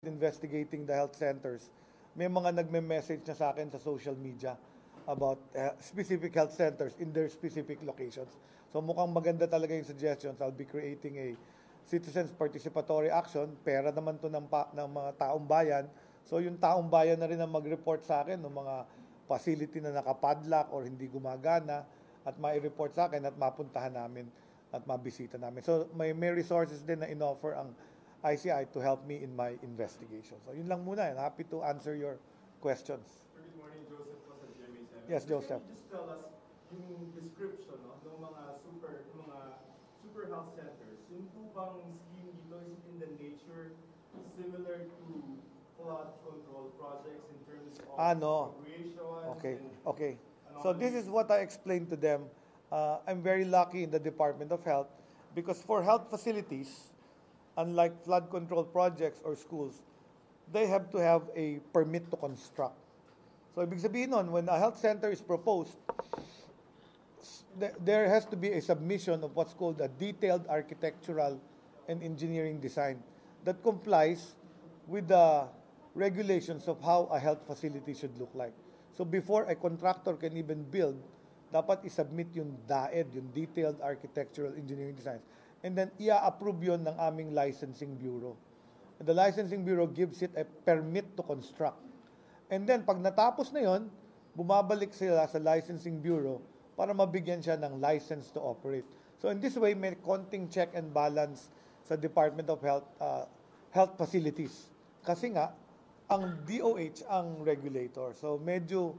investigating the health centers, may mga nagme-message na sa akin sa social media about specific health centers in their specific locations. So mukhang maganda talaga yung suggestions. I'll be creating a citizens participatory action. Pera naman to ng mga taong bayan. So yung taong bayan na rin ang mag-report sa akin ng mga facility na nakapadlock or hindi gumagana at mai-report sa akin at mapuntahan namin at mabisita namin. So may resources din na in-offer ang ICI to help me in my investigation. So yun lang muna. Happy to answer your questions. Good morning, Joseph po sa GMA7. Yes, Joseph. Can you just tell us yung description ng mga super health centers? Yung po bang scheme dito is in the nature similar to flood control projects in terms of No. appropriation? Okay. So this is what I explained to them. I'm very lucky in the Department of Health because for health facilities, unlike flood control projects or schools, they have to have a permit to construct. So ibig sabihin nun, when a health center is proposed, there has to be a submission of what's called a detailed architectural and engineering design that complies with the regulations of how a health facility should look like. So before a contractor can even build, dapat isubmit yung DAED, yung Detailed Architectural Engineering Designs. And then, i-approve yun ng aming licensing bureau. And the licensing bureau gives it a permit to construct. And then, pag natapos na yun, bumabalik sila sa licensing bureau para mabigyan siya ng license to operate. So, in this way, may konting check and balance sa Department of Health, health facilities. Kasi nga, ang DOH ang regulator. So, medyo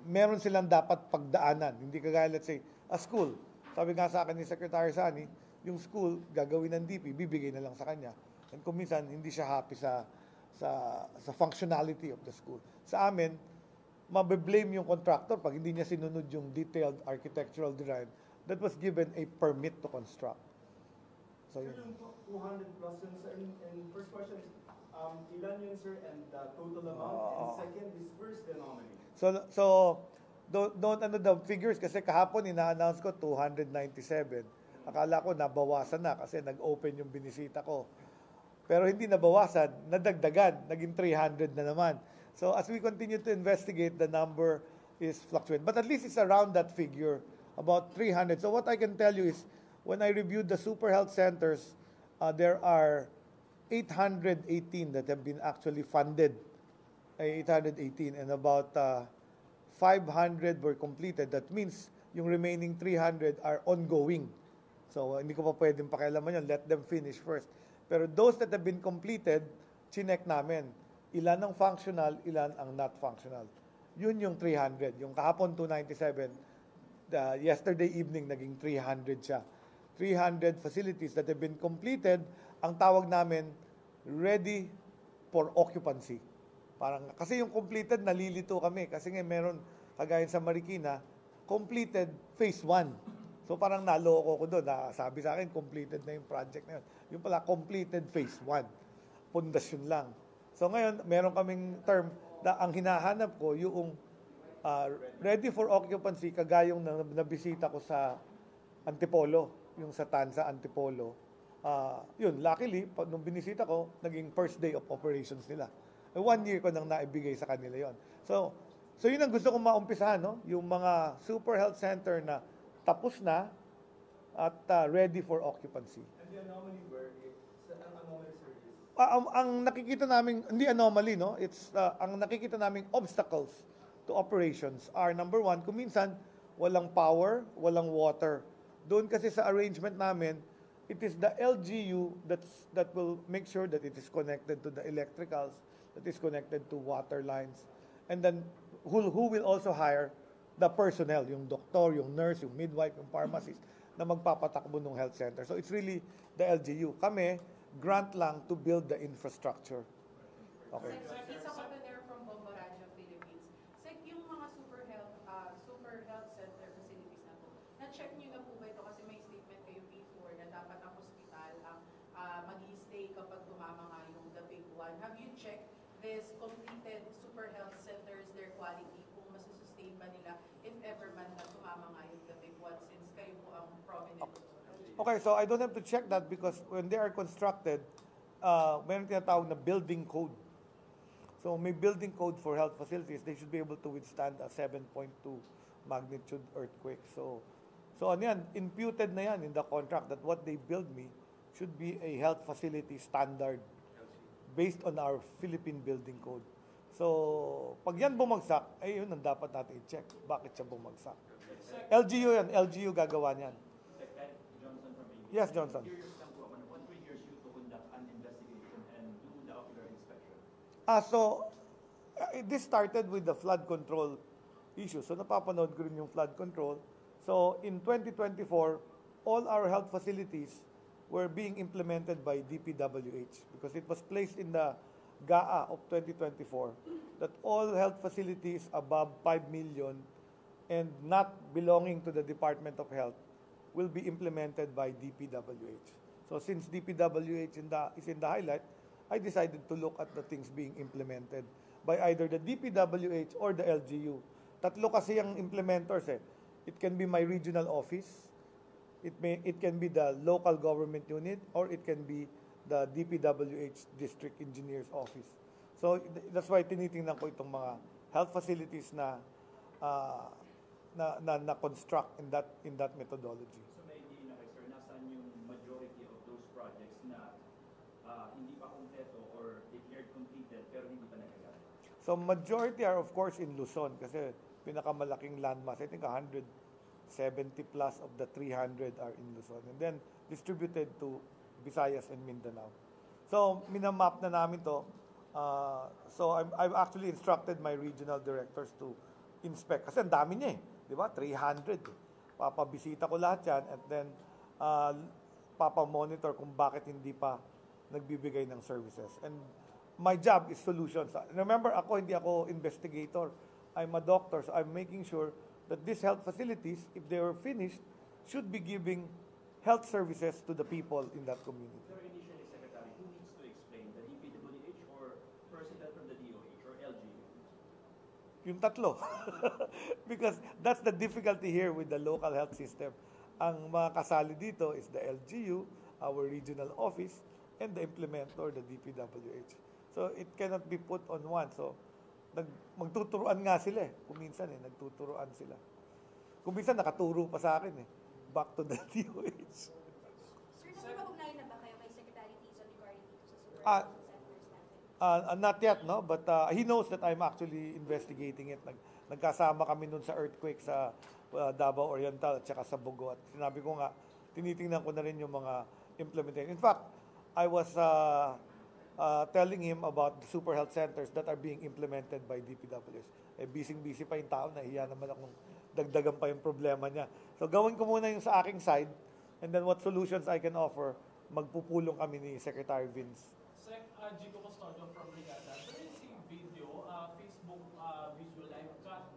meron silang dapat pagdaanan. Hindi kagaya, let's say, a school. Sabi nga sa akin ni Secretary Sani, yung school, gagawin ng DP, bibigay na lang sa kanya. And kung minsan, hindi siya happy sa functionality of the school. Sa amin, mabe-blame yung contractor pag hindi niya sinunod yung detailed architectural design that was given a permit to construct. So, sir, yung 200 plus yun, sir, and first question is, ilan yun, sir, and the total amount? And second is, where's the anomaly? So don't the figures kasi kahapon ina-announce ko 297. Akala ko nabawasan na kasi nag-open yung binisita ko. Pero hindi nabawasan, nadagdagan, naging 300 na naman. So as we continue to investigate, the number is fluctuating. But at least it's around that figure, about 300. So what I can tell you is, when I reviewed the super health centers, there are 818 that have been actually funded. 818 and about 500 were completed. That means yung remaining 300 are ongoing. So hindi ko pa pwedeng pakialaman yun. Let them finish first. Pero those that have been completed, chinek namin. Ilan ang functional, ilan ang not functional. Yun yung 300. Yung kahapon 297, yesterday evening naging 300 siya. 300 facilities that have been completed. Ang tawag namin, ready for occupancy. Kasi yung completed, nalilito kami. Kasi nga meron, kagaya sa Marikina, completed phase 1. So parang naloko ko doon. Sabi sa akin, completed na yung project na yun. Yung pala, completed phase 1. Pundasyon lang. So ngayon, meron kaming term na ang hinahanap ko, yung ready for occupancy, kagaya yung nabisita ko sa Antipolo, yung sa Tanza Antipolo. Yun, luckily, nung binisita ko, naging first day of operations nila. 1 year ko nang naibigay sa kanila yon. So yun ang gusto kong maumpisahan, no? Yung mga super health center na tapos na at ready for occupancy. And the anomaly where ang anomaly, sir, is? Ang nakikita namin, hindi anomaly, no? It's ang nakikita naming obstacles to operations are, number one, kung minsan walang power, walang water. Doon kasi sa arrangement namin, it is the LGU that will make sure that it is connected to the electricals, that is connected to water lines, and then who will also hire the personnel, yung doktor, yung nurse, yung midwife, yung pharmacist, na magpapatakbo ng health center. So it's really the LGU. Kami, grant lang to build the infrastructure. Okay. Sir, Isa Cotoner from Bombo Radio, Philippines. Sir, yung mga super health center facilities na po, na-check nyo na po ba ito? Kasi may statement kayo before na dapat ang hospital ang mag-i-stay kapag tumama nga yung the big one. Have you checked this completed super health centers, their quality, kung masusustain ba nila if ever man na tumama nga yung the big one, since kayo po ang prominent? Okay, so I don't have to check that because when they are constructed, meron tinatawag na building code. So may building code for health facilities, they should be able to withstand a 7.2 magnitude earthquake. So ano yan, imputed na yan in the contract that what they build me should be a health facility standard based on our Philippine building code. So pag yan bumagsak, ay yun ang dapat natin i-check. Bakit siya bumagsak? LGU yan, LGU gagawa niyan. Secretary Johnson from ABS. Yes, Johnson. Curious lang po, what triggers you to conduct an investigation and do the ocular inspection? This started with the flood control issue. So napapanood ko rin yung flood control. So in 2024, all our health facilities were being implemented by DPWH because it was placed in the GAA of 2024 that all health facilities above 5 million and not belonging to the Department of Health will be implemented by DPWH. So since DPWH is in the highlight, I decided to look at the things being implemented by either the DPWH or the LGU. Tatlo kasi ang implementers eh. It can be my regional office, it can be the local government unit, or it can be the DPWH District Engineer's Office. So that's why tinitingnan ko itong mga health facilities na construct in that methodology. So may idea na kayo, sir, nasaan yung majority of those projects na hindi pa kompleto or declared completed pero hindi pa nagagamit? So majority are of course in Luzon kasi pinakamalaking landmass. I think 170 plus of the 300 are in Luzon. And then distributed to Visayas and Mindanao. So minamap na namin to. So I've actually instructed my regional directors to inspect. Kasi ang dami niya eh. Di ba? 300. Papabisita ko lahat yan and then papamonitor kung bakit hindi pa nagbibigay ng services. And my job is solutions. Remember, hindi ako investigator. I'm a doctor, so I'm making sure that these health facilities, if they were finished, should be giving health services to the people in that community. Pero initially, Secretary, who needs to explain? The DPWH or personnel from the DOH or LGU? Yung tatlo. Because that's the difficulty here with the local health system. Ang mga kasali dito is the LGU, our regional office, and the implementer, the DPWH. So it cannot be put on one. So magtuturuan nga sila eh. Kuminsan nagtuturuan sila. Kuminsan nakaturo pa sa akin eh. Back to the DOH. Sir, nakapag-ugnayan na ba kayo kay Secretary Tizon regarding dito sa super health centers natin? Not yet, no? But he knows that I'm actually investigating it. Nagkasama kami nun sa earthquake sa Davao Oriental at saka sa Bogo. At sinabi ko nga, tinitingnan ko na rin yung mga implementation. In fact, I was telling him about the super health centers that are being implemented by DPWS. Busy-busy pa yung tao, nahiya naman akong dagdagan pa yung problema niya. So gawin ko muna yung sa aking side, and then what solutions I can offer, magpupulong kami ni Secretary Vince. Sec, Gico Custodio from Brigada. There is a video, Facebook visual live cut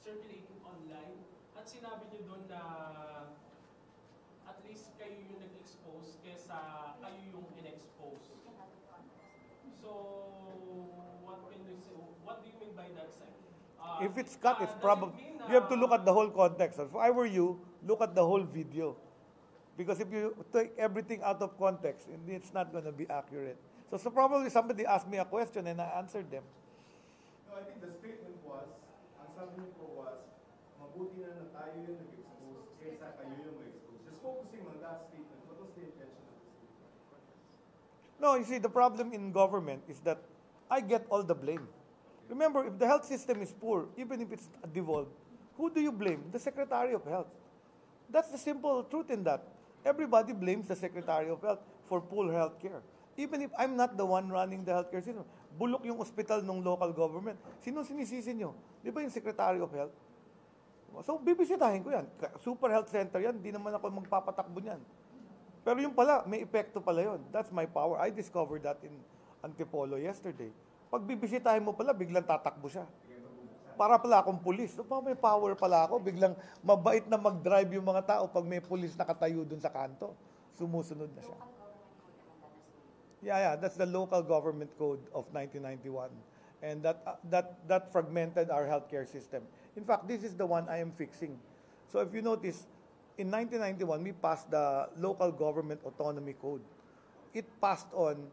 circulating online at sinabi niyo doon na at least kayo yung nag-expose kesa kayo yung in-expose. So, what can you say? What do you mean by that, Sec? If it's cut, it's does it probably, mean, you have to look at the whole context. If I were you, look at the whole video. Because if you take everything out of context, it's not going to be accurate. So probably somebody asked me a question and I answered them. No, I think the statement was, ang sabi niyo po was, mabuti na tayo yung nag-expose kaysa kayo yung mag-expose. Just focusing on that statement. What was the intention of the statement? No, you see, the problem in government is that I get all the blame. Remember, if the health system is poor, even if it's devolved, who do you blame? The Secretary of Health. That's the simple truth in that. Everybody blames the Secretary of Health for poor health care. Even if I'm not the one running the healthcare system. Bulok yung ospital ng local government. Sino sinisisi nyo? Di ba yung Secretary of Health? So, bibisitahin ko yan. Super health center yan, di naman ako magpapatakbo niyan. Pero yung pala, may epekto pala yun. That's my power. I discovered that in Antipolo yesterday. Pag bibisitahin mo pala, biglang tatakbo siya. Para pala akong pulis. So, may power pala ako. Biglang mabait na mag-drive yung mga tao pag may pulis nakatayo dun sa kanto. Sumusunod na siya. Yeah, that's the local government code of 1991. And that fragmented our healthcare system. In fact, this is the one I am fixing. So if you notice, in 1991, we passed the Local Government Autonomy Code. It passed on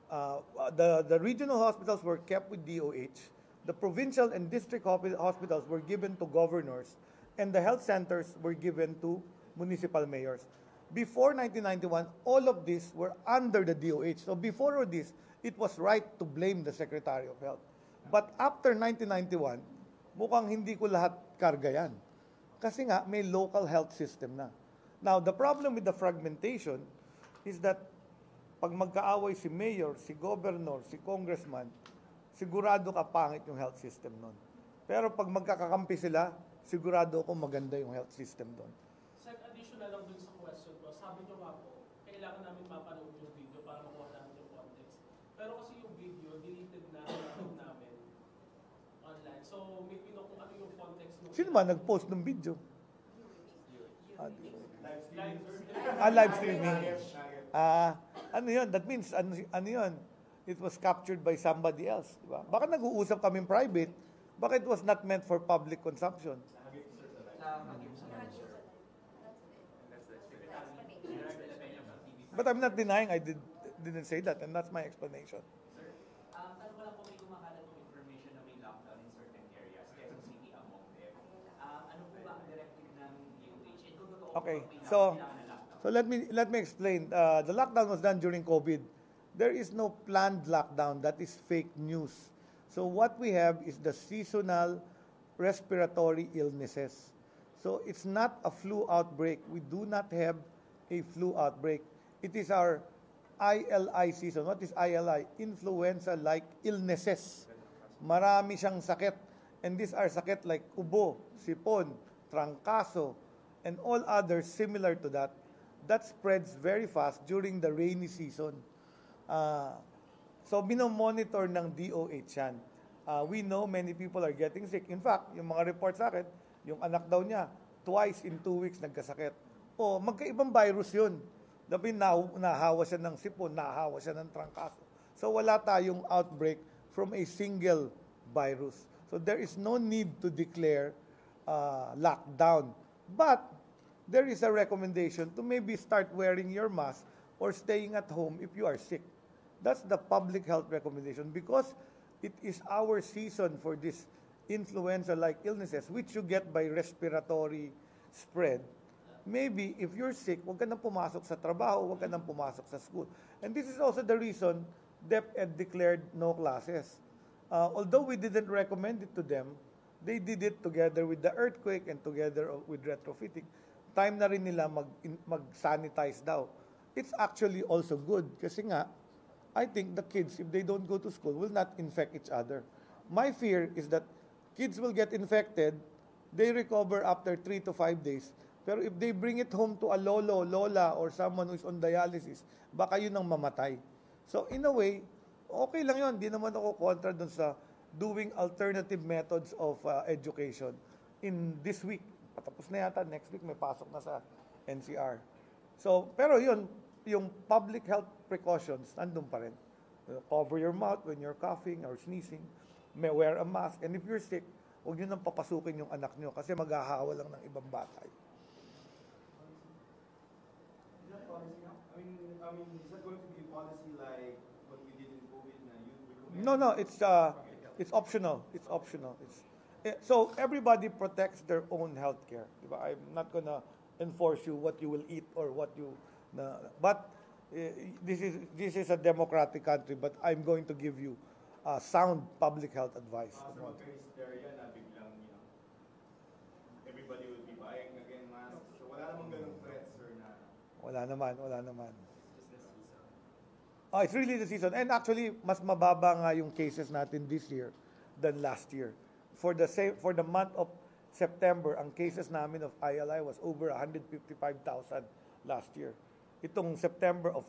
The regional hospitals were kept with DOH. The provincial and district hospitals were given to governors, and the health centers were given to municipal mayors. Before 1991, all of these were under the DOH. So before all this, it was right to blame the Secretary of Health. But after 1991, mukhang hindi ko lahat karga yan. Kasi nga, may local health system na. Now, the problem with the fragmentation is that pag magkaaway si mayor, si governor, si congressman, sigurado ka pangit yung health system nun. Pero pag magkakakampi sila, sigurado ako maganda yung health system doon. Sir, additional lang dun sa question ko, sabi nyo nga po, kailangan namin mapanood yung video para makuha namin yung context. Pero kasi yung video, deleted na namin online. So, may pino kung ano yung context nung... Sino ba nag-post ng video? Live streaming. Live streaming. Ano yun? That means, ano yun? It was captured by somebody else. Diba? Baka nag-uusap kami private, baka it was not meant for public consumption. But I'm not denying I didn't say that, and that's my explanation. Sir, tanong ko lang po, may kumakalat ng information na may lockdown in certain areas, Quezon City among them. Ano po ba ang directive ng DOH? And kung totoo Okay, po, may so kailangan na lockdown? so let me explain. The lockdown was done during COVID. There is no planned lockdown. That is fake news. So what we have is the seasonal respiratory illnesses. So it's not a flu outbreak. We do not have a flu outbreak. It is our ILI season. What is ILI? Influenza-like illnesses. Marami siyang sakit. And these are sakit like ubo, sipon, trangkaso, and all others similar to that. That spreads very fast during the rainy season. So, minomonitor ng DOH yan. We know many people are getting sick. In fact, yung mga report sa akin, yung anak daw niya, twice in 2 weeks nagkasakit. O, magkaibang virus yun. Dabi nahawa siya ng sipon, nahawa siya ng trangkaso. So, wala tayong outbreak from a single virus. So, there is no need to declare lockdown. But, there is a recommendation to maybe start wearing your mask or staying at home if you are sick. That's the public health recommendation because it is our season for this influenza-like illnesses which you get by respiratory spread. Maybe if you're sick, huwag ka nang pumasok sa trabaho, huwag ka nang pumasok sa school. And this is also the reason DepEd declared no classes. Although we didn't recommend it to them, they did it together with the earthquake and together with retrofitting. Time na rin nila mag-sanitize daw. It's actually also good kasi nga, I think the kids, if they don't go to school, will not infect each other. My fear is that kids will get infected, they recover after 3 to 5 days, pero if they bring it home to a lolo, lola, or someone who is on dialysis, baka yun ang mamatay. So in a way, okay lang yun. Di naman ako kontra dun sa doing alternative methods of education. In this week, patapos na yata, next week may pasok na sa NCR. So, pero yun, yung public health precautions, nandun pa rin. Cover your mouth when you're coughing or sneezing. May wear a mask. And if you're sick, huwag nyo nang papasukin yung anak nyo kasi maghahawa lang ng ibang bata. Is that policy now? I mean, is that going to be a policy like what we did in COVID na you recommend? No, it's optional. It's optional. So everybody protects their own health care. Diba? I'm not gonna enforce you what you will eat or what you. But this is a democratic country. But I'm going to give you sound public health advice. So hysteria na biglang, everybody will be buying again masks. So wala namang ganung threats or na. Wala naman. It's really the season. And actually, mas mababa nga yung cases natin this year than last year. For the month of September, ang cases namin of ILI was over 155,000 last year. Itong September of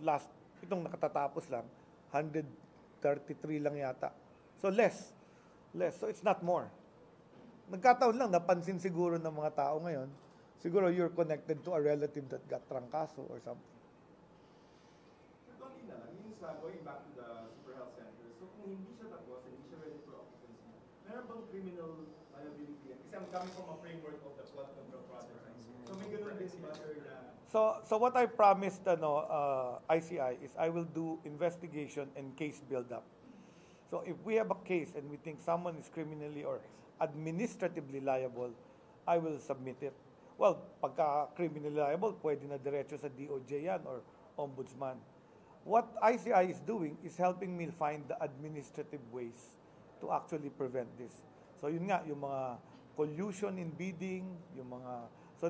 itong nakatatapos lang, 133 lang yata. So less. So it's not more. Nagkataon lang, napansin siguro ng mga tao ngayon, siguro you're connected to a relative that got trangkaso or something. Konti na lang, yung sa going back to the super health center, so kung hindi siya tapos, hindi siya ready for occupancy, meron bang criminal liability yan? Kasi I'm coming from a framework of the flood control project. So may ganun din si Butter na So what I promised ICI is I will do investigation and case build-up. So if we have a case and we think someone is criminally or administratively liable, I will submit it. Well, pagka criminally liable, pwede na diretso sa DOJ yan or ombudsman. What ICI is doing is helping me find the administrative ways to actually prevent this. So yun nga, yung mga collusion in bidding, yung mga... So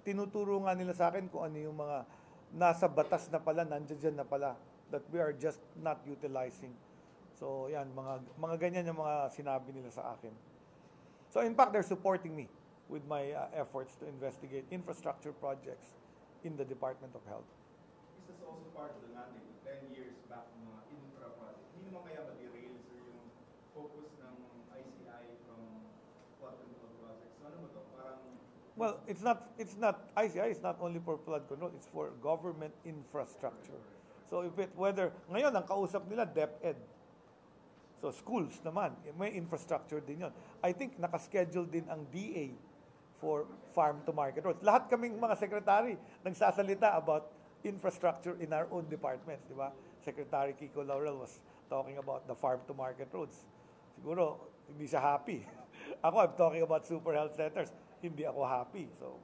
tinuturo nga nila sa akin kung ano yung mga nasa batas na pala, nandiyan na pala, that we are just not utilizing. So yan, mga ganyan yung mga sinabi nila sa akin. So in fact, they're supporting me with my efforts to investigate infrastructure projects in the Department of Health. This is also part of the mandate, 10 years back ng mga infra project. Hindi naman kaya ma-derail, sir, yung focus ng ICI from flood control projects. So ano ba to? Parang... Well, it's not ICI is not only for flood control, it's for government infrastructure. So ngayon ang kausap nila DepEd. So schools naman, may infrastructure din yon. I think nakaschedule din ang DA for farm to market roads. Lahat kaming mga secretary nagsasalita about infrastructure in our own departments, di ba? Secretary Kiko Laurel was talking about the farm to market roads. Siguro hindi siya happy. Ako, I'm talking about super health centers. Hindi ako happy. So,